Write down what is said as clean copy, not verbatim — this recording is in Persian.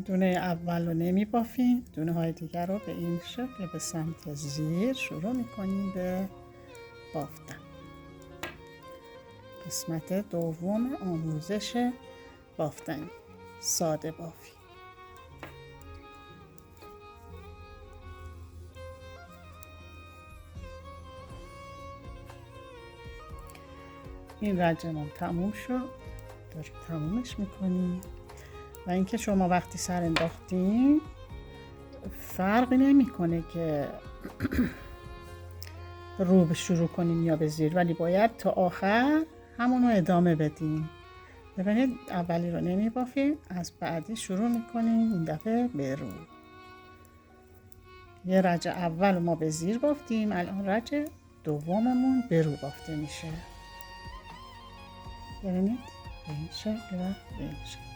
دونه اول رو نمی بافیم، دونه های دیگر رو به این شکل به سمت زیر شروع میکنیم به بافتن. قسمت دوم آموزش بافتنی، ساده بافی. این رجمون تموم شد، داریم تمومش میکنیم. و اینکه شما وقتی سر انداختین فرقی نمیکنه که رو به شروع کنیم یا به زیر، ولی باید تا آخر همونو ادامه بدیم. ببینید اولی رو نمی بافیم، از بعدی شروع میکنیم این دفعه به رو. یه رج اول ما به زیر بافتیم، الان رج دوممون به رو بافته میشه. ببینید به این شکل و به این شکل.